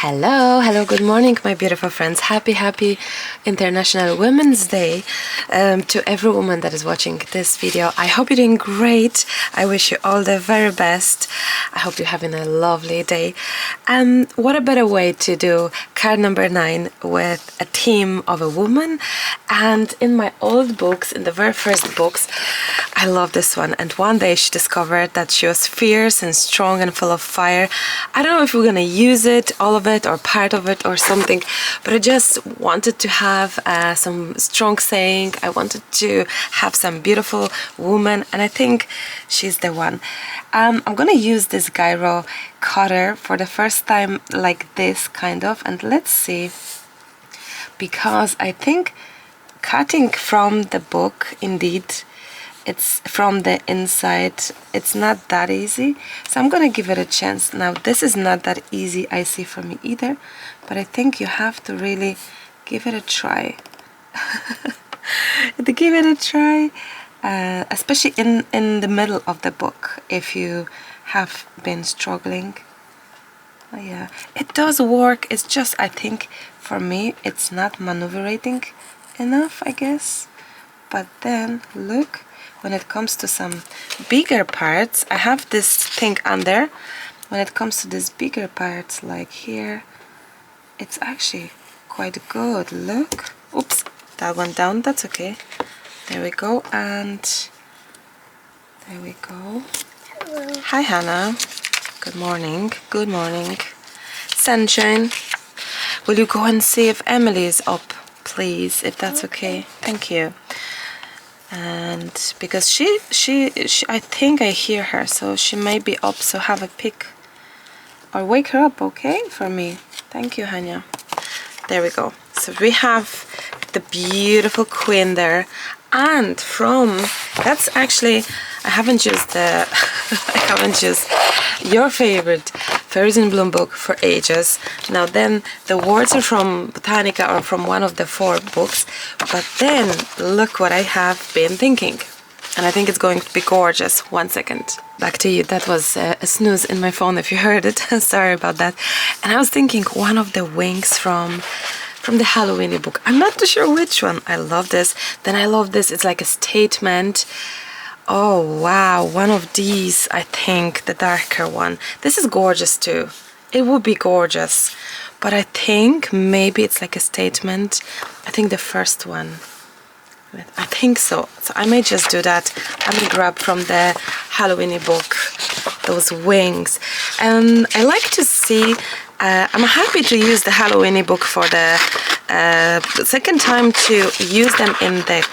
Hello, good morning, my beautiful friends. Happy International Women's Day to every woman that is watching this video. I hope you're doing great. I wish you all the very best. I hope you're having a lovely day. And what a better way to do card number 9 with a theme of a woman. And in my old books, in the very first books, I love this one. And one day she discovered that she was fierce and strong and full of fire. I don't know if we're gonna use it, all of it or part of it or something, but I just wanted to have some strong saying. I wanted to have some beautiful woman, and I think she's the one. I'm gonna use this gyro cutter for the first time like this kind of, and let's see, because I think cutting from the book, indeed it's from the inside, it's not that easy, so I'm gonna give it a chance. Now this is not that easy, I see, for me either, but I think you have to really give it a try. To give it a try, especially in the middle of the book, if you have been struggling. Oh yeah, it does work. It's just, I think for me it's not maneuvering enough, I guess. But then look, when it comes to some bigger parts, I have this thing under. When it comes to these bigger parts, like here, it's actually quite good. Look, oops, that went down, that's okay. There we go, and there we go. Hello. Hi Hannah, good morning. Good morning, sunshine. Will you go and see if Emily is up, please, if that's okay? Thank you. And because she I think I hear her, so she may be up, so have a pick or wake her up, okay, for me. Thank you, Hanya. There we go. So we have the beautiful queen there, and from, that's actually, I haven't used the I haven't used your favorite Fairies in Bloom book for ages. Now then, the words are from Botanica or from one of the 4 books, but then look what I have been thinking, and I think it's going to be gorgeous. 1 second, back to you. That was a snooze in my phone if you heard it. Sorry about that. And I was thinking one of the wings from the Halloweeny book. I'm not too sure which one. I love this. Then I love this. It's like a statement. Oh wow, one of these, I think, the darker one. This is gorgeous too. It would be gorgeous, but I think maybe it's like a statement. I think the first one, I think so. So I may just do that. I'm gonna grab from the Halloweeny book those wings. And I like to see, I'm happy to use the Halloweeny book for the second time to use them in the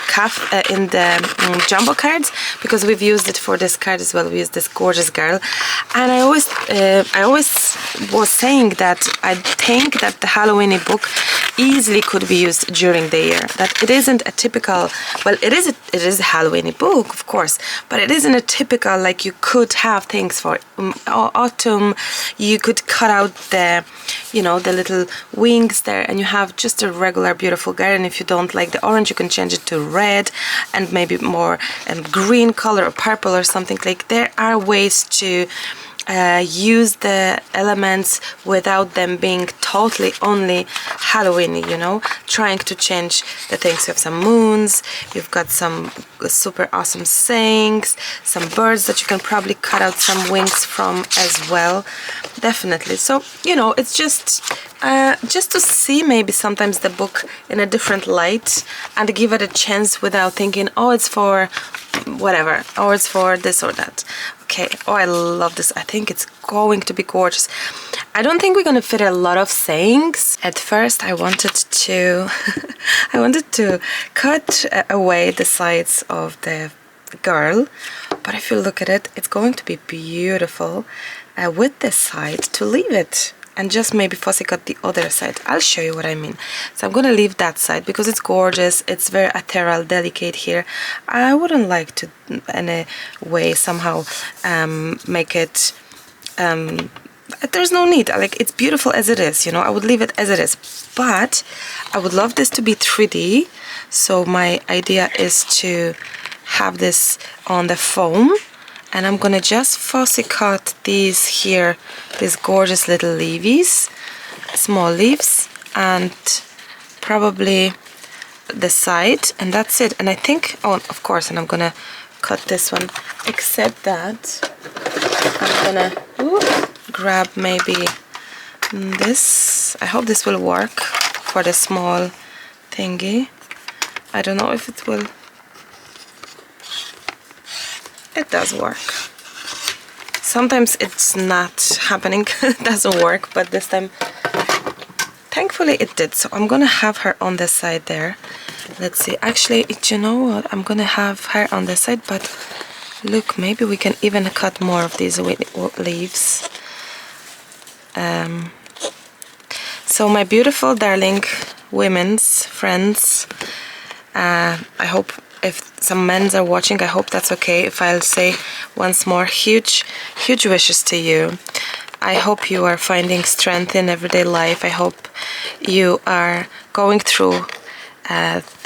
jumbo cards, because we've used it for this card as well. We used this gorgeous girl, and I always was saying that I think that the Halloweeny book easily could be used during the year. That it isn't a typical, well, it is a Halloweeny book, of course, but it isn't a typical, like, you could have things for autumn. You could cut out the, you know, the little wings there, and you have just a regular beautiful garden. If you don't like the orange, you can change it to red and maybe more green color or purple or something. Like, there are ways to use the elements without them being totally only Halloweeny, you know, trying to change the things. You have some moons, you've got some super awesome sayings, some birds that you can probably cut out some wings from as well, definitely. So, you know, it's just to see maybe sometimes the book in a different light and give it a chance without thinking, oh, it's for whatever, or it's for this or that. Okay, oh, I love this. I think it's going to be gorgeous. I don't think we're gonna fit a lot of sayings. At first I wanted to I wanted to cut away the sides of the girl, but if you look at it, it's going to be beautiful with this side, to leave it and just maybe fussy cut the other side. I'll show you what I mean. So I'm gonna leave that side because it's gorgeous. It's very ethereal, delicate here. I wouldn't like to in a way somehow make it there's no need. Like, it's beautiful as it is, you know. I would leave it as it is, but I would love this to be 3D. So my idea is to have this on the foam, and I'm gonna just fussy cut these here, these gorgeous little leaves, small leaves and probably the side, and that's it. And I think, oh, of course, and I'm gonna cut this one, except that I'm gonna grab maybe this. I hope this will work for the small thingy. I don't know if it will. It does work. Sometimes it's not happening, it doesn't work, but this time thankfully it did. So I'm gonna have her on the side there. Let's see, actually, you know what, I'm gonna have her on the side, but look, maybe we can even cut more of these leaves. So my beautiful darling women's friends, I hope if some men are watching, I hope that's okay if I'll say once more huge wishes to you. I hope you are finding strength in everyday life. I hope you are going through,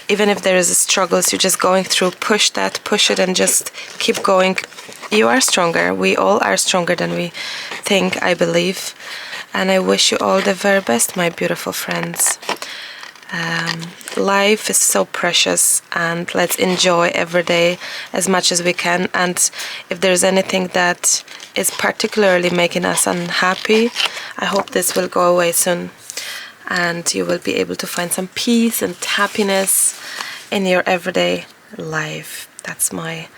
even if there is struggles, you're just going through, push it and just keep going. You are stronger. We all are stronger than we think, I believe. And I wish you all the very best, my beautiful friends. Life is so precious, and let's enjoy every day as much as we can. And if there's anything that is particularly making us unhappy, I hope this will go away soon and you will be able to find some peace and happiness in your everyday life. That's my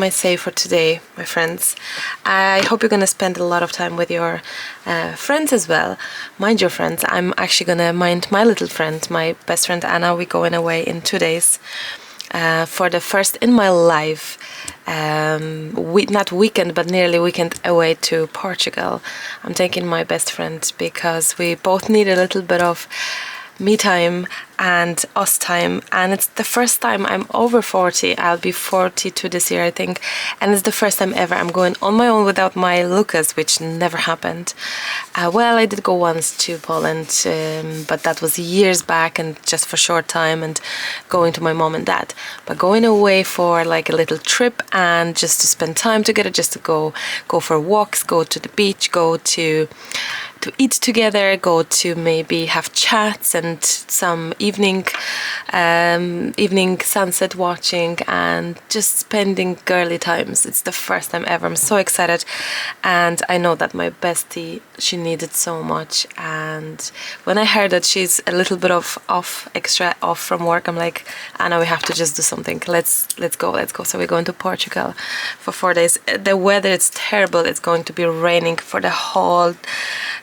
say for today, my friends. I hope you're gonna spend a lot of time with your friends as well. Mind your friends. I'm actually gonna mind my little friend, my best friend Anna. We're going away in 2 days for the first in my life, not weekend, but nearly weekend away to Portugal. I'm taking my best friend because we both need a little bit of me time and us time, and it's the first time I'm over 40. I'll be 42 this year, I think, and it's the first time ever I'm going on my own without my Lucas, which never happened. Well, I did go once to Poland, but that was years back and just for a short time, and going to my mom and dad. But going away for like a little trip and just to spend time together, just to go for walks, go to the beach, go to eat together, go to maybe have chats and some evening sunset watching and just spending girly times. It's the first time ever. I'm so excited, and I know that my bestie, she needed so much. And when I heard that she's a little bit extra off from work, I'm like, Anna, we have to just do something. Let's go. So we're going to Portugal for 4 days. The weather is terrible. It's going to be raining for the whole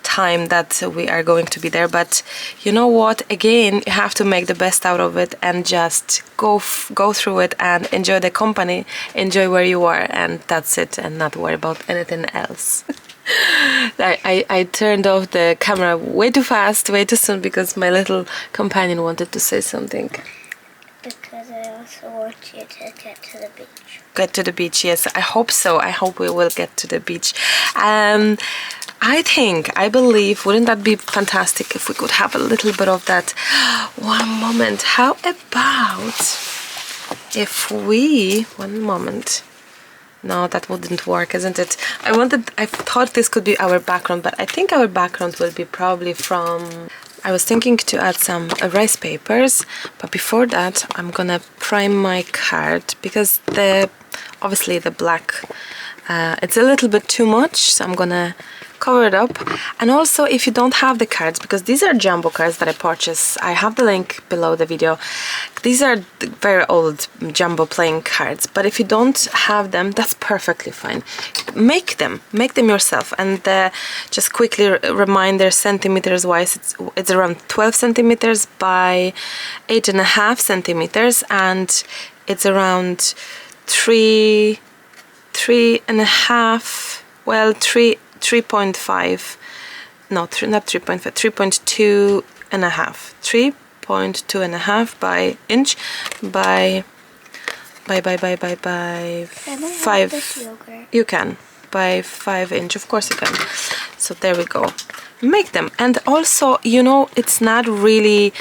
time that we are going to be there, but you know what, again, you have to make the best out of it and just go through it and enjoy the company, enjoy where you are, and that's it, and not worry about anything else. I turned off the camera way too fast, way too soon, because my little companion wanted to say something. Because I also want you to get to the beach. Get to the beach, yes, I hope so. I hope we will get to the beach. I believe, wouldn't that be fantastic if we could have a little bit of that? One moment, how about if we, one moment. No, that wouldn't work, isn't it? I thought this could be our background, but I think our background will be probably from, I was thinking to add some rice papers, but before that, I'm gonna prime my card, because obviously the black, it's a little bit too much, so I'm gonna cover it up. And also, if you don't have the cards, because these are jumbo cards that I purchased, I have the link below the video. These are the very old jumbo playing cards, but if you don't have them, that's perfectly fine. Make them yourself. And just quickly reminder, centimeters wise, it's around 12 centimeters by 8.5 centimeters, and it's around 3.5, well, 3.5, no, not 3.5, 3.2 and a half, 3.2 and a half by inch by 5. You can by 5 inch, of course you can. So there we go. Make them. And also, you know, it's not really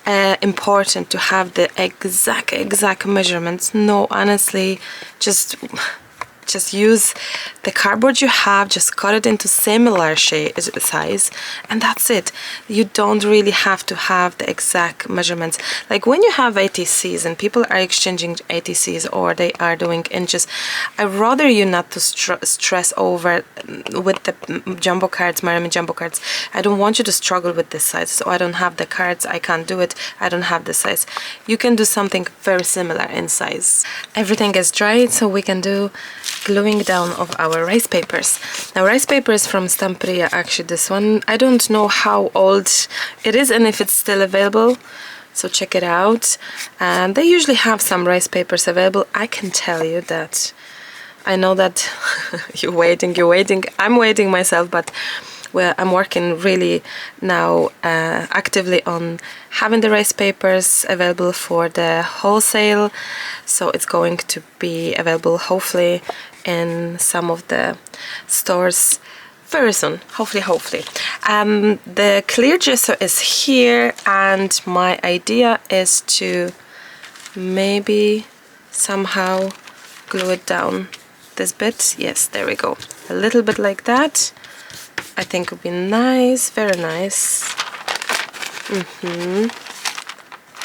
important to have the exact measurements. No, honestly, just use the cardboard you have, just cut it into similar size, and that's it. You don't really have to have the exact measurements. Like when you have ATCs and people are exchanging ATCs or they are doing inches, I'd rather you not to stress over with the jumbo cards, Maremi jumbo cards. I don't want you to struggle with this size. So I don't have the cards, I can't do it, I don't have the size. You can do something very similar in size. Everything is dried, so we can do gluing down of our rice papers. Now rice papers from Stamperia, actually this one, I don't know how old it is and if it's still available, so check it out. And they usually have some rice papers available. I can tell you that, I know that you're waiting, I'm waiting myself, but well, I'm working really now actively on having the rice papers available for the wholesale, so it's going to be available hopefully in some of the stores very soon, hopefully. The clear gesso is here, and my idea is to maybe somehow glue it down this bit. Yes, there we go, a little bit like that. I think would be nice, very nice.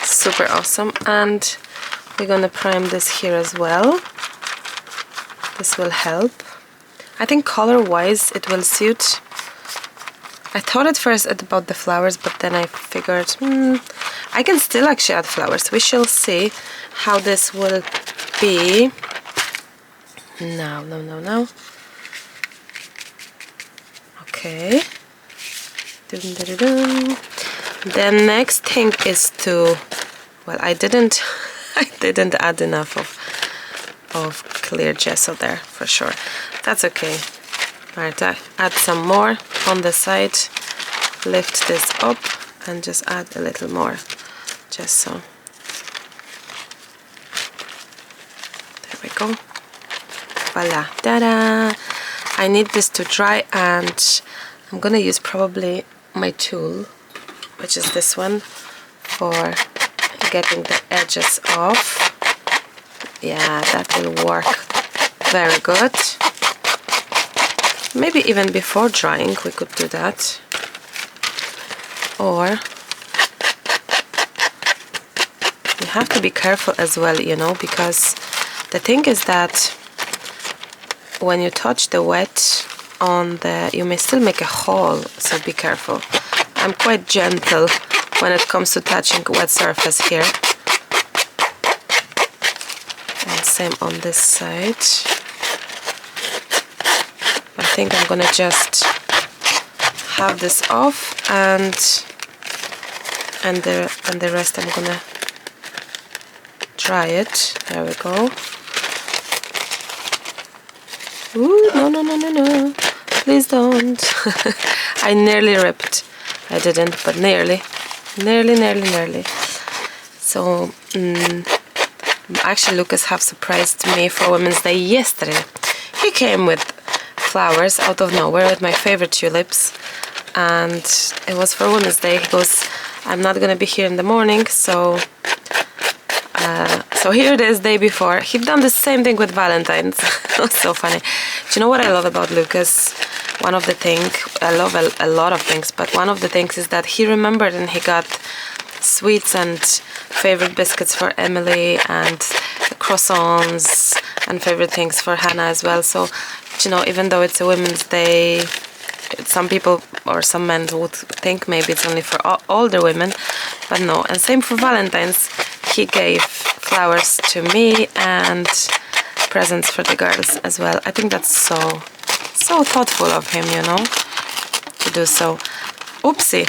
Super awesome. And we're gonna prime this here as well. This will help. I think color-wise it will suit. I thought at first about the flowers, but then I figured I can still actually add flowers. We shall see how this will be. No. Okay. The next thing is to, well, I didn't add enough of clear gesso there for sure. That's okay. Alright, add some more on the side. Lift this up and just add a little more gesso. There we go. Voila. Ta-da! I need this to dry, and I'm gonna use probably my tool, which is this one, for getting the edges off. Yeah, that will work very good. Maybe even before drying we could do that. Or you have to be careful as well, you know, because the thing is that when you touch the wet on the, you may still make a hole, so be careful. I'm quite gentle when it comes to touching wet surface here. And same on this side. I think I'm gonna just have this off, and the rest I'm gonna dry it. There we go. Ooh, no. Please don't. I nearly ripped. I didn't, but nearly. So, actually Lucas have surprised me for Women's Day yesterday. He came with flowers out of nowhere with my favorite tulips, and it was for Women's Day. He goes, I'm not gonna be here in the morning, so here it is, day before. He'd done the same thing with Valentine's. It was so funny. Do you know what I love about Lucas? One of the things, I love a lot of things, but one of the things is that he remembered and he got sweets and favorite biscuits for Emily, and croissants and favorite things for Hannah as well. So, you know, even though it's a Women's Day, some people or some men would think maybe it's only for older women, but no. And same for Valentine's. He gave flowers to me and presents for the girls as well. I think that's so thoughtful of him, you know, to do so. Oopsie,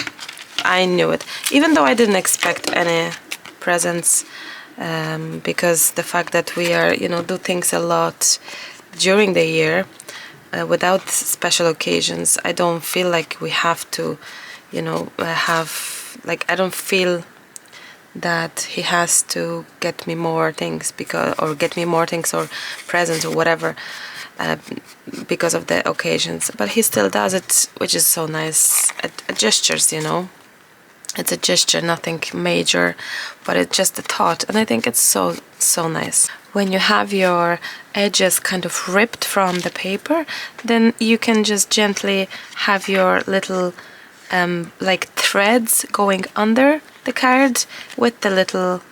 I knew it. Even though I didn't expect any presents, because the fact that we are, you know, do things a lot during the year without special occasions, I don't feel like we have to, you know, I don't feel that he has to get me more things or presents or whatever because of the occasions, but he still does it, which is so nice. Gestures, you know, it's a gesture, nothing major, but it's just a thought, and I think it's so nice. when you have your edges kind of ripped from the paper, then you can just gently have your little like threads going under the card with the little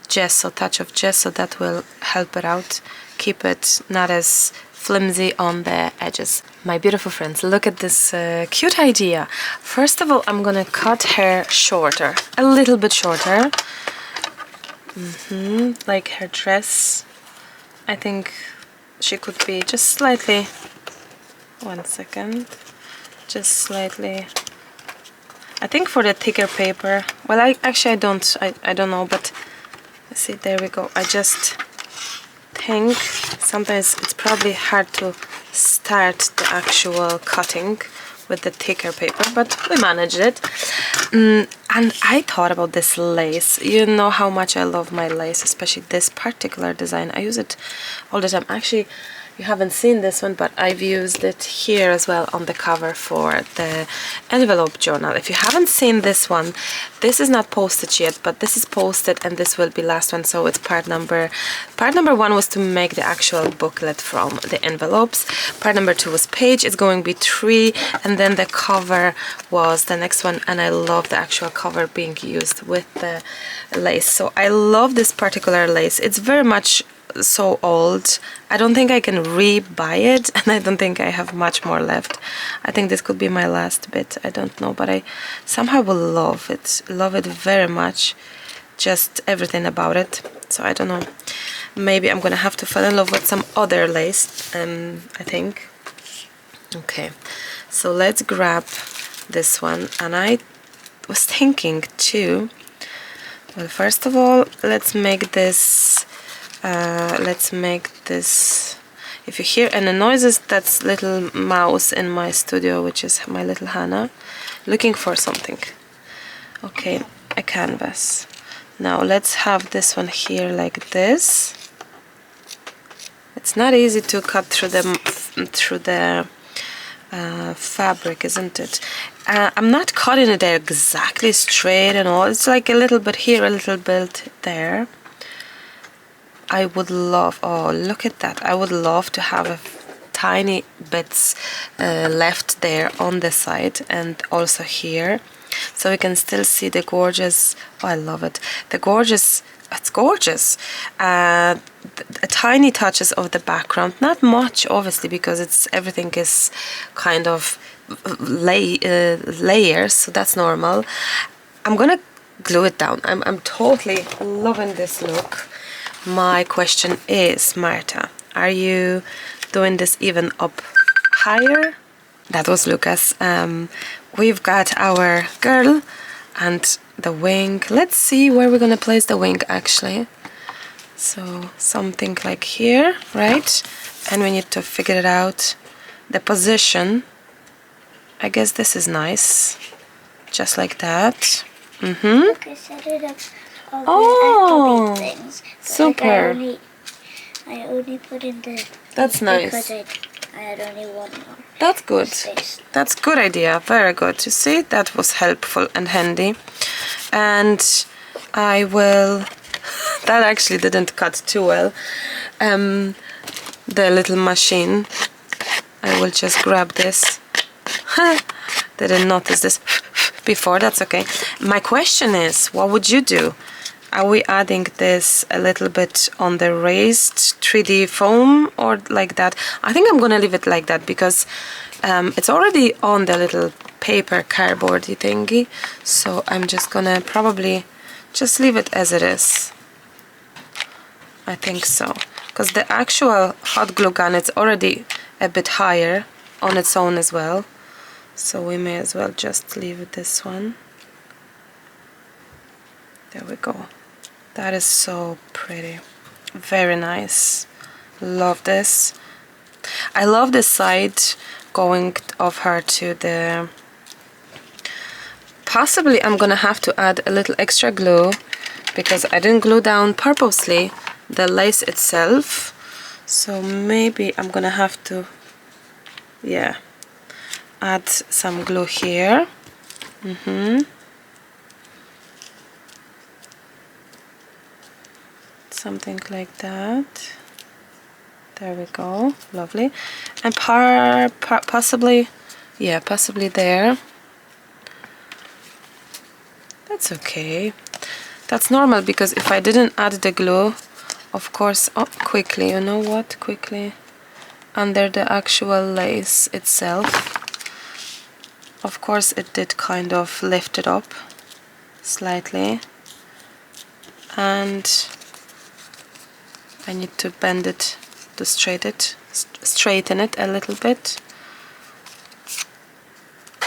gesso, touch of gesso, that will help it out, keep it not as flimsy on the edges. My beautiful friends, look at this cute idea. First of all, I'm gonna cut her shorter, a little bit shorter, like her dress. I think she could be just slightly, one second, just slightly, I think for the thicker paper, well, I don't know, but see, there we go. I just think sometimes it's probably hard to start the actual cutting with the thicker paper, but we managed it. And I thought about this lace. You know how much I love my lace, especially this particular design. I use it all the time. Actually, you haven't seen this one, but I've used it here as well on the cover for the envelope journal. If you haven't seen this one, this is not posted yet, but this is posted and this will be last one, so it's part number one was to make the actual booklet from the envelopes. Part number 2 was page, it's going to be 3, and then the cover was the next one, and I love the actual cover being used with the lace. So I love this particular lace. It's very much so old. I don't think I can re-buy it, and I don't think I have much more left. I think this could be my last bit. I don't know, but I somehow will love it very much, just everything about it. So I don't know, maybe I'm gonna have to fall in love with some other lace, I think. Okay, so let's grab this one, and I was thinking too, well, first of all, let's make this, if you hear any noises, that's little mouse in my studio, which is my little Hannah, looking for something. Okay, a canvas. Now let's have this one here like this. It's not easy to cut through the fabric, isn't it? I'm not cutting it there exactly straight and all. It's like a little bit here, a little bit there. I would love, oh, look at that. I would love to have a tiny bits left there on the side and also here, so we can still see the gorgeous, oh, I love it, the gorgeous, it's gorgeous, tiny touches of the background, not much obviously because it's everything is kind of layers, so that's normal. I'm gonna glue it down. I'm totally loving this look. My question is, Marta, are you doing this even up higher? That was Lucas. We've got our girl and the wing. Let's see where we're gonna place the wing actually. So something like here, right? And we need to figure it out. The position, I guess this is nice. Just like that. Look, I set it up. Oh, things, super. Like I only put in the... That's nice. Because I had only one more. That's good. Space. That's good idea. Very good. You see, that was helpful and handy. And I will... that actually didn't cut too well. The little machine. I will just grab this. Didn't notice this before. That's okay. My question is, what would you do? Are we adding this a little bit on the raised 3D foam or like that? I think I'm gonna leave it like that because it's already on the little paper cardboardy thingy. So I'm just gonna probably just leave it as it is. I think so. Because the actual hot glue gun, it's already a bit higher on its own as well. So we may as well just leave this one. There we go. That is so pretty. Very nice. Love this. I love the side going of her to the... Possibly I'm gonna have to add a little extra glue because I didn't glue down purposely the lace itself. So maybe I'm gonna have to, yeah, add some glue here. something like that. There we go, lovely. And possibly, yeah, possibly there. That's okay. That's normal, because if I didn't add the glue, of course, oh, quickly, you know what, quickly, under the actual lace itself, of course it did kind of lift it up slightly, and I need to bend it to straighten it a little bit.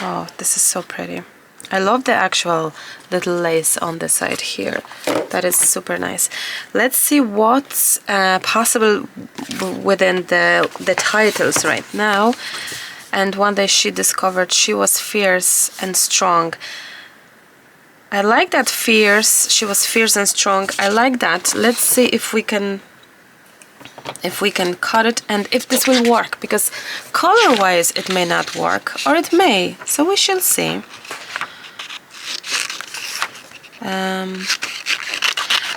Oh, this is so pretty. I love the actual little lace on the side here. That is super nice. Let's see what's possible within the titles right now. And one day she discovered she was fierce and strong. I like that fierce. She was fierce and strong. I like that. Let's see if we can cut it and if this will work, because color wise it may not work, or it may, so we shall see.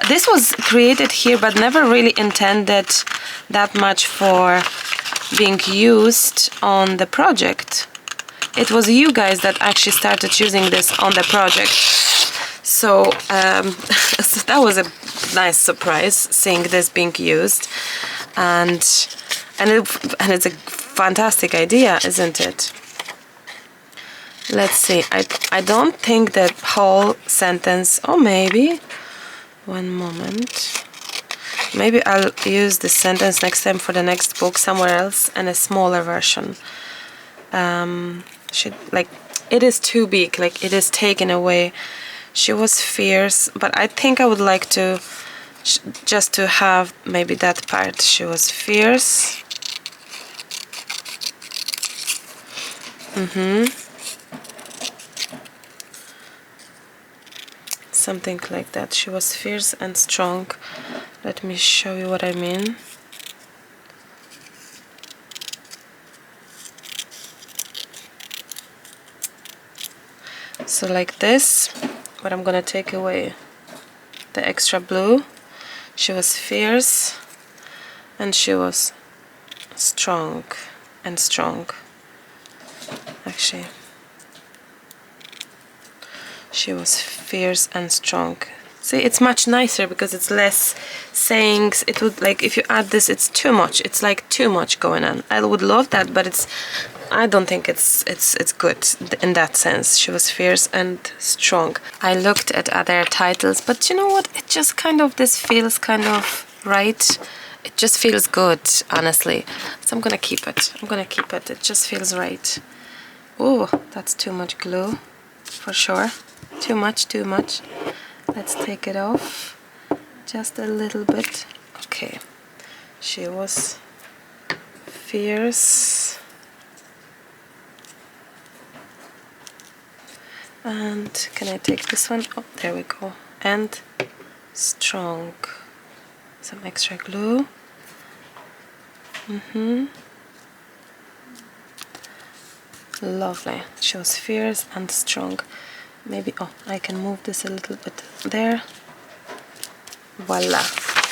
This was created here but never really intended that much for being used on the project. It was you guys that actually started using this on the project, so, so that was a nice surprise seeing this being used, and it's a fantastic idea, isn't it? Let's see, I don't think the whole sentence, or maybe, one moment, maybe I'll use this sentence next time for the next book somewhere else, and a smaller version. Like, it is too big, like it is taken away. She was fierce, but I think I would like to just to have maybe that part. She was fierce. Something like that. She was fierce and strong. Let me show you what I mean. So like this, but I'm gonna take away the extra blue. She was fierce and she was strong and strong. Actually, she was fierce and strong. See, it's much nicer because it's less sayings. It would, like, if you add this, it's too much. It's like too much going on. I would love that, but I don't think it's good in that sense. She was fierce and strong. I looked at other titles, but you know what? It just kind of, this feels kind of right. It just feels good, honestly. So I'm gonna keep it. I'm gonna keep it. It just feels right. Oh, that's too much glue, for sure. Too much, too much. Let's take it off just a little bit. Okay. She was fierce. And can I take this one? Oh, there we go. And strong. Some extra glue. Lovely. She was fierce and strong. Maybe, oh, I can move this a little bit there. Voila.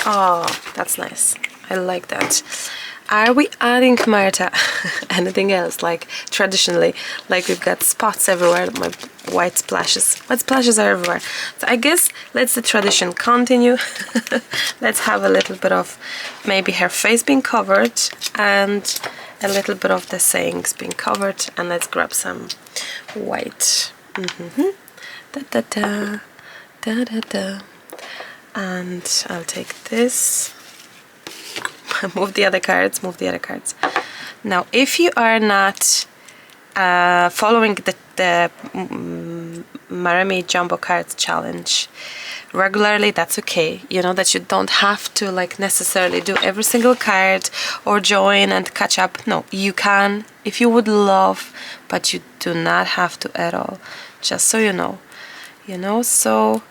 Oh, that's nice. I like that. Are we adding, Marta, anything else, like traditionally? Like, we've got spots everywhere, my white splashes. White splashes are everywhere. So I guess let's the tradition continue. Let's have a little bit of maybe her face being covered and a little bit of the sayings being covered, and let's grab some white. Da da da da da da. And I'll take this. Move the other cards, move the other cards. Now, if you are not following the Maremi Jumbo Cards challenge regularly, that's okay. You know that you don't have to, like, necessarily do every single card or join and catch up. No, you can if you would love, but you do not have to at all. Just so you know. You know, so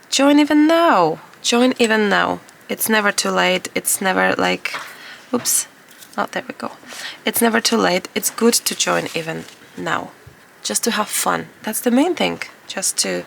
join even now. Join even now. It's never too late. It's never like, oops. Oh, there we go. It's never too late. It's good to join even now. Just to have fun. That's the main thing. Just to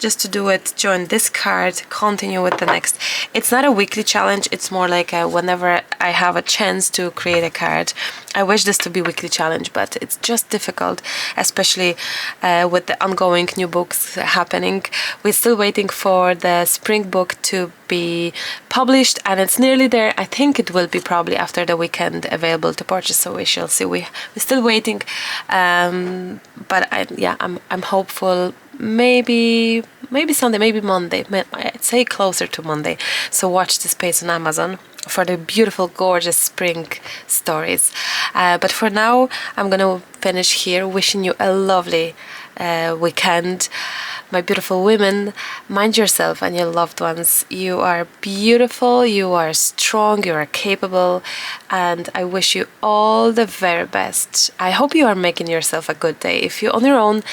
just to do it, join this card, continue with the next. It's not a weekly challenge, it's more like whenever I have a chance to create a card. I wish this to be weekly challenge, but it's just difficult, especially with the ongoing new books happening. We're still waiting for the spring book to be published, and it's nearly there. I think it will be probably after the weekend available to purchase, so we shall see. We're still waiting, but I'm hopeful. Maybe Sunday, maybe Monday. I'd say closer to Monday. So watch this space on Amazon for the beautiful, gorgeous spring stories. But for now, I'm gonna finish here, wishing you a lovely weekend. My beautiful women, mind yourself and your loved ones. You are beautiful, you are strong, you are capable, and I wish you all the very best. I hope you are making yourself a good day. If you're on your own,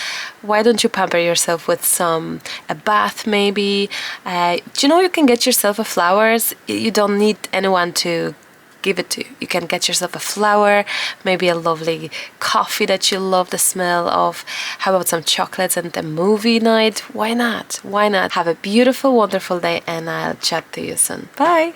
why don't you pamper yourself with a bath maybe? Do you know you can get yourself flowers? You don't need anyone to give it to you. You can get yourself a flower, maybe a lovely coffee that you love the smell of. How about some chocolates and a movie night? Why not? Why not? Have a beautiful, wonderful day, and I'll chat to you soon. Bye!